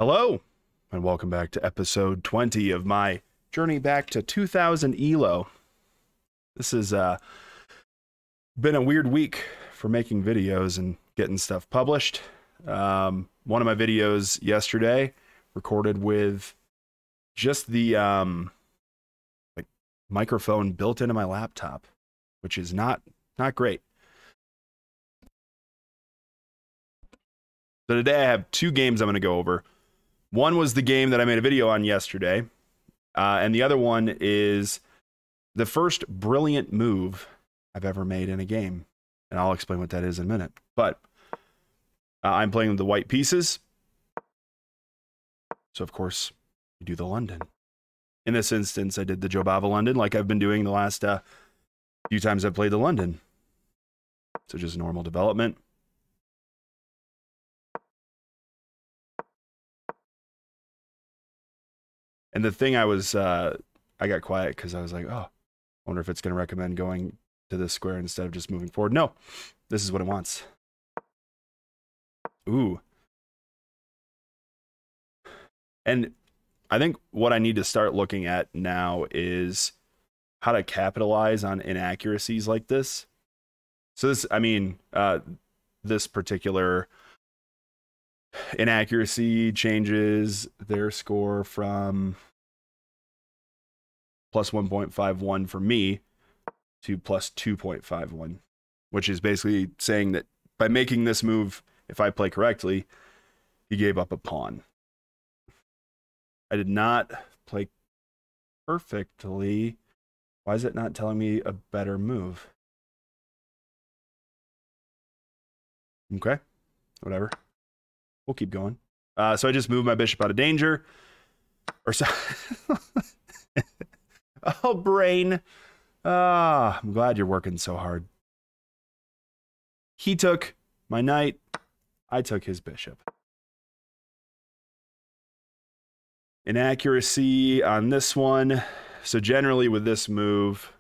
Hello, and welcome back to episode 20 of my journey back to 2000 ELO. This has been a weird week for making videos and getting stuff published. One of my videos yesterday recorded with just the microphone built into my laptop, which is not great. So today I have two games I'm going to go over. One was the game that I made a video on yesterday, and the other one is the first brilliant move I've ever made in a game, and I'll explain what that is in a minute. But I'm playing with the white pieces, so of course we do the London. In this instance, I did the Jobava London like I've been doing the last few times I've played the London. So just normal development. And the thing I got quiet because I was like, oh, I wonder if it's going to recommend going to this square instead of just moving forward. No, this is what it wants. Ooh. And I think what I need to start looking at now is how to capitalize on inaccuracies like this. So this, this particular inaccuracy changes their score from plus 1.51 for me to plus 2.51, which is basically saying that by making this move, if I play correctly, he gave up a pawn. I did not play perfectly. Why is it not telling me a better move? Okay, whatever. We'll keep going. So I just moved my bishop out of danger. Or so. Oh, brain. I'm glad you're working so hard. He took my knight. I took his bishop. Inaccuracy on this one. So generally with this move,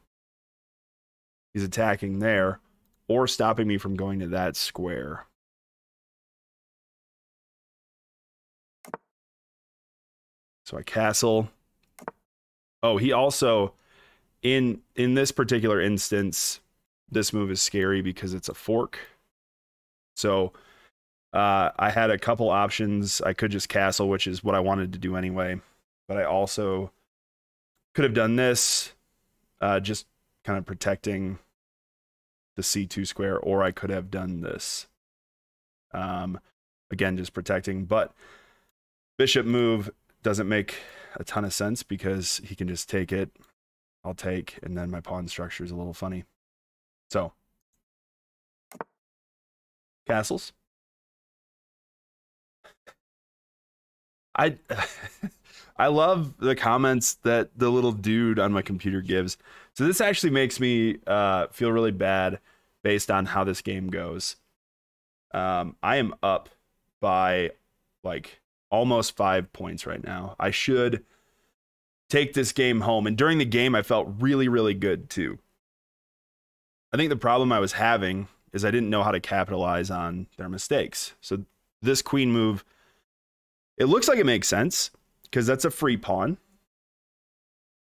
he's attacking there or stopping me from going to that square. So I castle. Oh, he also, in this particular instance, this move is scary because it's a fork. So I had a couple options. I could just castle, which is what I wanted to do anyway. But I also could have done this, just kind of protecting the C2 square, or I could have done this. Again, just protecting. But bishop move doesn't make a ton of sense because he can just take it. I'll take, and then my pawn structure is a little funny. So, castles. I love the comments that the little dude on my computer gives. So this actually makes me feel really bad based on how this game goes. I am up by like almost 5 points right now. I should take this game home. And during the game, I felt really, really good too. I think the problem I was having is I didn't know how to capitalize on their mistakes. So this queen move, it looks like it makes sense because that's a free pawn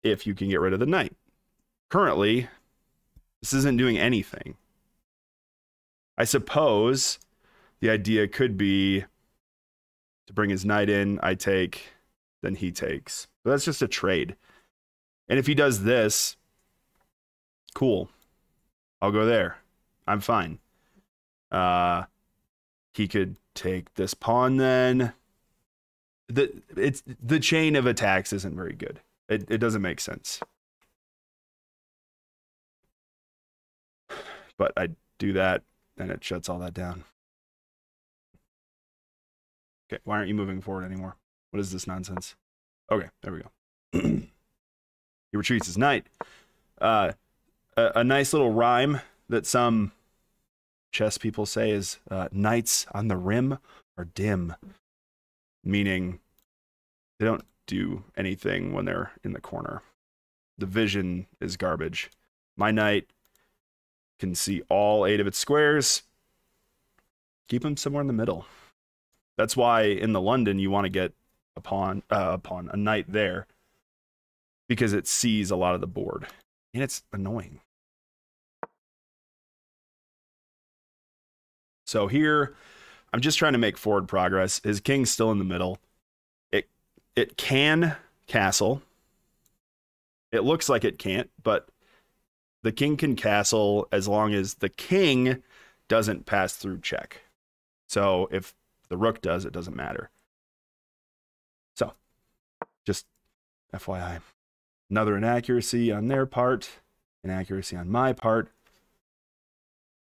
if you can get rid of the knight. Currently, this isn't doing anything. I suppose the idea could be to bring his knight in, I take, then he takes. But that's just a trade. And if he does this, cool. I'll go there. I'm fine. He could take this pawn then. The chain of attacks isn't very good. It doesn't make sense. But I do that, and it shuts all that down. Okay, why aren't you moving forward anymore? What is this nonsense? Okay, there we go. He retreats his knight. A nice little rhyme that some chess people say is knights on the rim are dim, meaning they don't do anything when they're in the corner. The vision is garbage. My knight can see all 8 of its squares. Keep him somewhere in the middle. That's why in the London you want to get a knight there because it sees a lot of the board, and it's annoying. So here, I'm just trying to make forward progress. His king's still in the middle. It can castle. It looks like it can't, but the king can castle as long as the king doesn't pass through check. So if the rook does, it doesn't matter. So just FYI. Another inaccuracy on their part, inaccuracy on my part.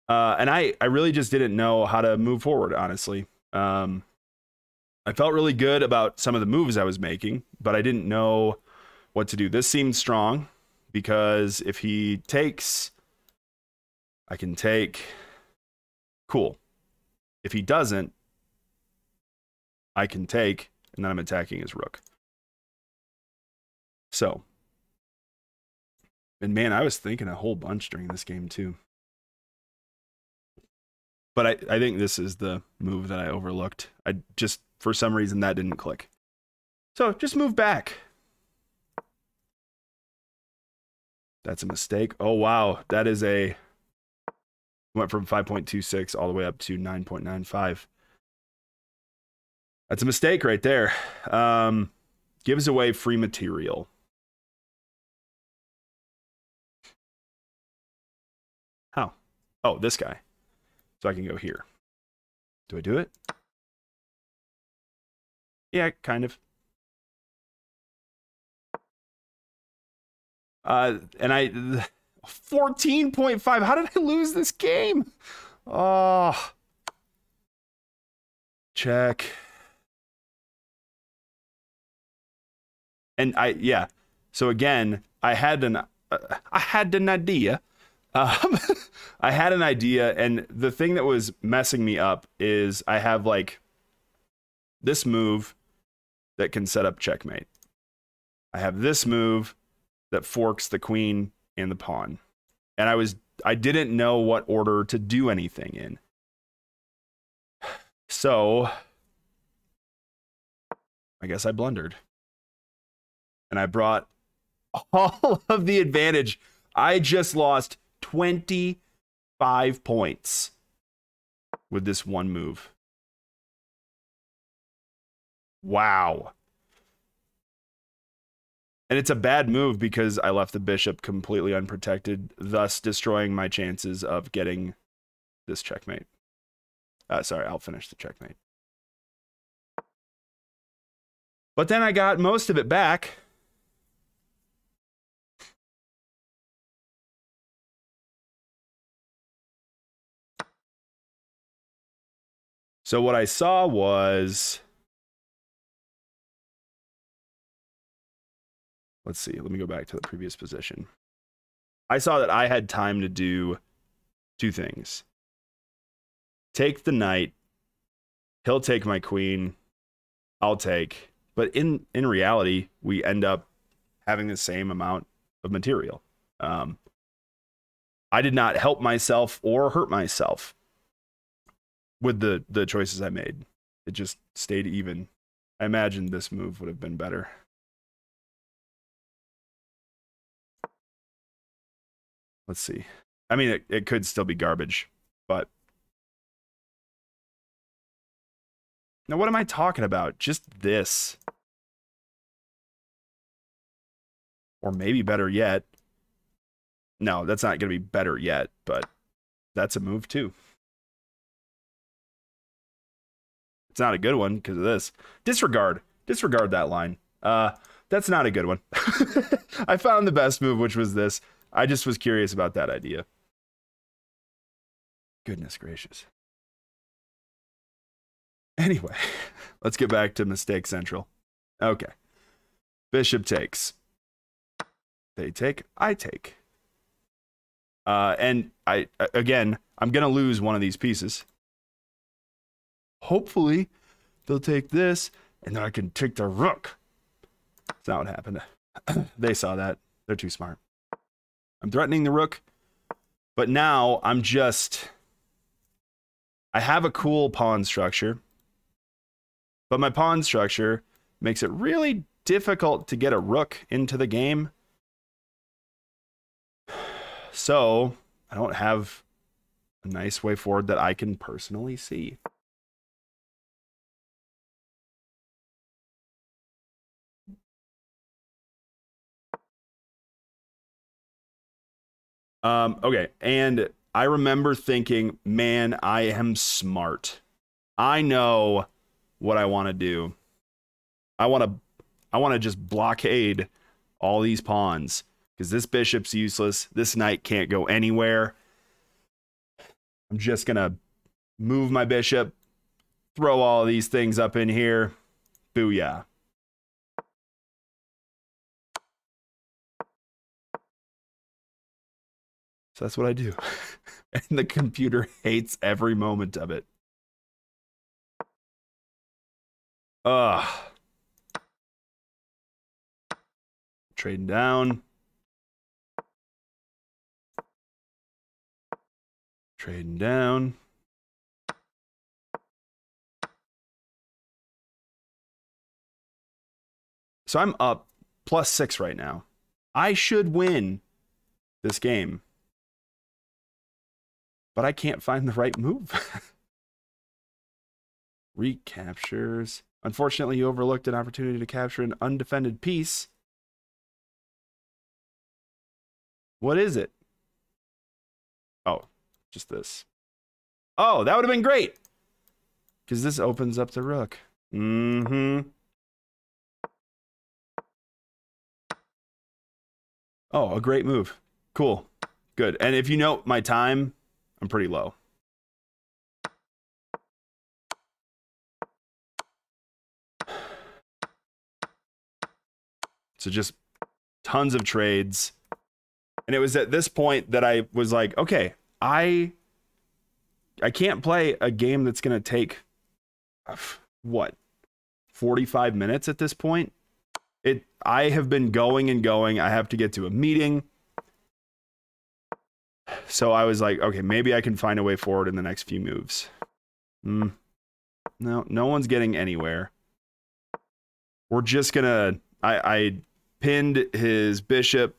And I really just didn't know how to move forward, honestly. I felt really good about some of the moves I was making, but I didn't know what to do. This seemed strong because if he takes, I can take. Cool. If he doesn't, I can take, and then I'm attacking his rook. So, and man, I was thinking a whole bunch during this game too. But I think this is the move that I overlooked. I just, for some reason, that didn't click. So just move back. That's a mistake. Oh, wow. That is a... Went from 5.26 all the way up to 9.95. That's a mistake right there. Gives away free material. How? Oh, this guy. So I can go here. Do I do it? Yeah, kind of. And I 14.5. How did I lose this game? Oh. Check. And yeah. So again, I had an idea. I had an idea, and the thing that was messing me up is I have like this move that can set up checkmate. I have this move that forks the queen and the pawn. And I didn't know what order to do anything in. So I guess I blundered. And I brought all of the advantage. I just lost 25 points with this one move. Wow. And it's a bad move because I left the bishop completely unprotected, thus destroying my chances of getting this checkmate. Sorry, I'll finish the checkmate. But then I got most of it back. So what I saw was... Let's see. Let me go back to the previous position. I saw that I had time to do two things. Take the knight. He'll take my queen. I'll take. But in reality, we end up having the same amount of material. I did not help myself or hurt myself with the choices I made. It just stayed even. I imagine this move would have been better. Let's see. I mean, it could still be garbage, but... Now, what am I talking about? Just this. Or maybe better yet. No, that's not going to be better yet, but that's a move too. It's not a good one because of this. Disregard. Disregard that line. That's not a good one. I found the best move, which was this. I just was curious about that idea. Goodness gracious. Anyway, let's get back to mistake central. Okay. Bishop takes. They take. I take. And again, I'm going to lose one of these pieces. Hopefully, they'll take this, and then I can take the rook. That's not what happened. They saw that. They're too smart. I'm threatening the rook, but now I'm just... I have a cool pawn structure, but my pawn structure makes it really difficult to get a rook into the game. So I don't have a nice way forward that I can personally see. Okay, and I remember thinking, man, I am smart. I know what I want to do. I want to just blockade all these pawns because this bishop's useless. This knight can't go anywhere. I'm just gonna move my bishop, throw all these things up in here. Booyah. So that's what I do. And the computer hates every moment of it. Ugh. Trading down. Trading down. So I'm up +6 right now. I should win this game. But I can't find the right move. Recaptures. Unfortunately, you overlooked an opportunity to capture an undefended piece. What is it? Oh, just this. Oh, that would have been great. Because this opens up the rook. Mm-hmm. Oh, a great move. Cool. Good. And if you note my time, I'm pretty low. So just tons of trades. And it was at this point that I was like, okay, I can't play a game that's going to take, what, 45 minutes at this point? I have been going and going. I have to get to a meeting. So I was like, okay, maybe I can find a way forward in the next few moves. No one's getting anywhere. We're just going to, I pinned his bishop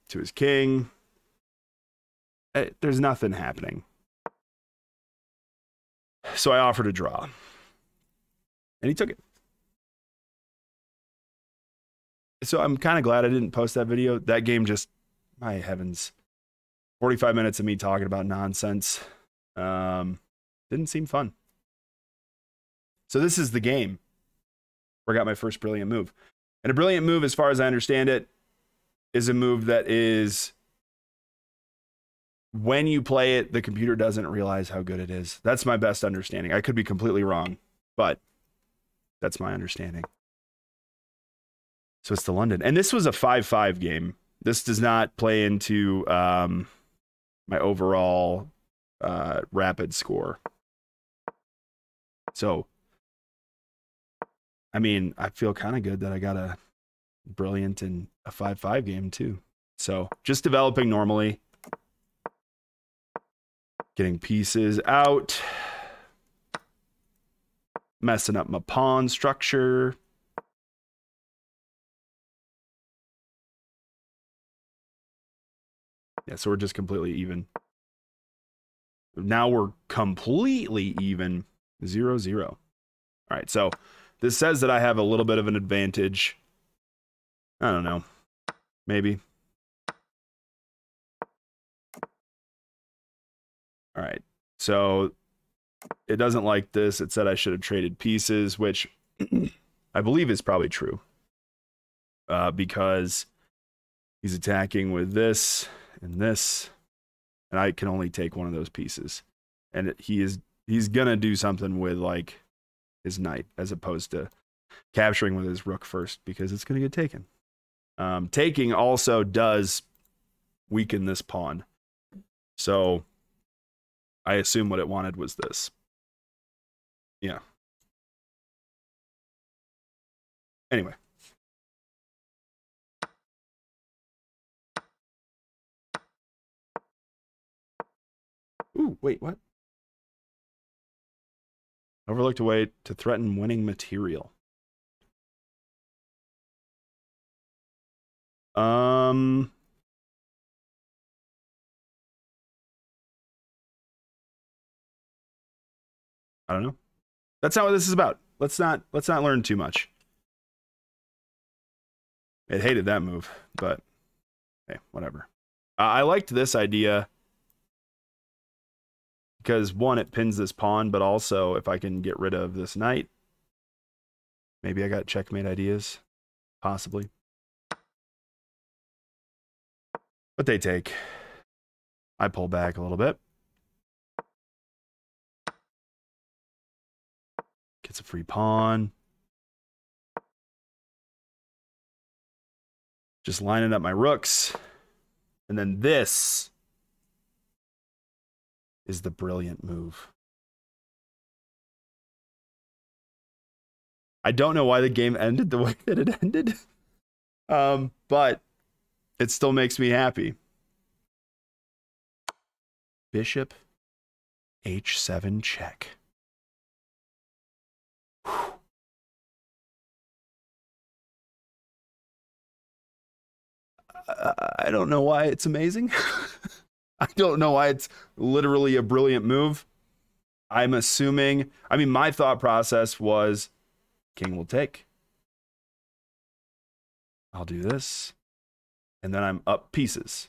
to his king. There's nothing happening. So I offered a draw. And he took it. So I'm kind of glad I didn't post that video. That game just, my heavens, 45 minutes of me talking about nonsense. Didn't seem fun. So this is the game where I got my first brilliant move. And a brilliant move, as far as I understand it, is a move that is, when you play it, the computer doesn't realize how good it is. That's my best understanding. I could be completely wrong, but that's my understanding. So it's the London. And this was a 5-5 game. This does not play into my overall rapid score. So, I mean, I feel kind of good that I got a brilliant in a 5-5 game too. So just developing normally. Getting pieces out. Messing up my pawn structure. Yeah, so we're just completely even. Now we're completely even. 0-0. All right, so this says that I have a little bit of an advantage. I don't know. Maybe. All right, so it doesn't like this. It said I should have traded pieces, which I believe is probably true. Because he's attacking with this and this, and I can only take one of those pieces. And he's gonna do something with like his knight as opposed to capturing with his rook first because it's gonna get taken. Taking also does weaken this pawn. So I assume what it wanted was this. Yeah. Anyway. Ooh, wait, what? Overlooked a way to threaten winning material. Um, I don't know. That's not what this is about. Let's not learn too much. It hated that move, but hey, whatever. I liked this idea because one, it pins this pawn, but also if I can get rid of this knight, maybe I got checkmate ideas, possibly. But they take. I pull back a little bit. Gets a free pawn. Just lining up my rooks. And then this is the brilliant move. I don't know why the game ended the way that it ended. But it still makes me happy. Bishop h7 check. Whew. I don't know why it's amazing. I don't know why it's literally a brilliant move. I'm assuming, I mean, my thought process was king will take. I'll do this. And then I'm up pieces.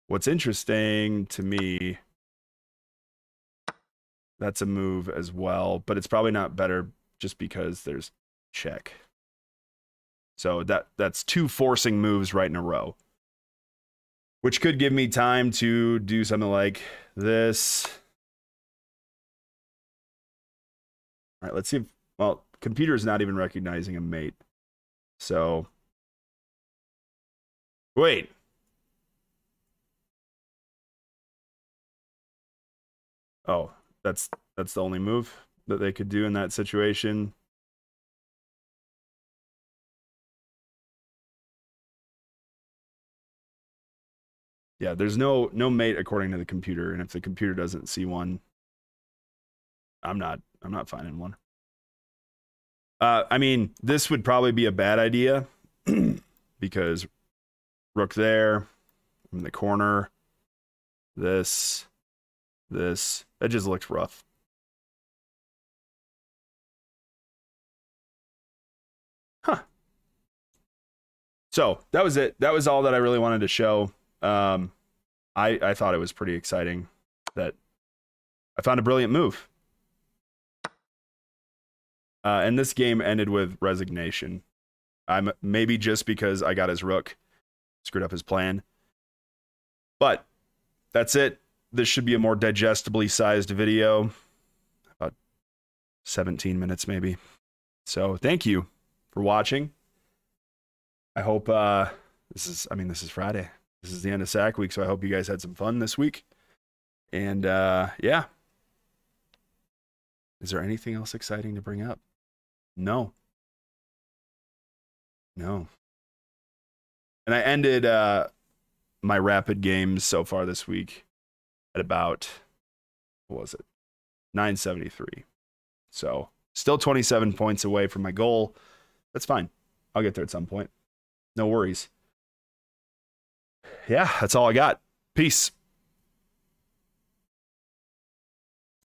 What's interesting to me, that's a move as well, but it's probably not better just because there's check. So that's two forcing moves right in a row, which could give me time to do something like this. All right, let's see if, well, computer's not even recognizing a mate. So, wait. Oh, that's the only move that they could do in that situation. Yeah, there's no mate according to the computer, and if the computer doesn't see one, I'm not finding one. I mean, this would probably be a bad idea because rook there in the corner, this, that just looks rough. Huh. So that was it. That was all that I really wanted to show. I thought it was pretty exciting that I found a brilliant move. And this game ended with resignation. I'm maybe just because I got his rook, screwed up his plan. But that's it. This should be a more digestibly sized video, about 17 minutes maybe. So thank you for watching. I hope this is Friday. This is the end of SAC week, so I hope you guys had some fun this week. And yeah. Is there anything else exciting to bring up? No. And I ended my rapid games so far this week at about, what was it? 973. So still 27 points away from my goal. That's fine. I'll get there at some point. No worries. Yeah, that's all I got. Peace.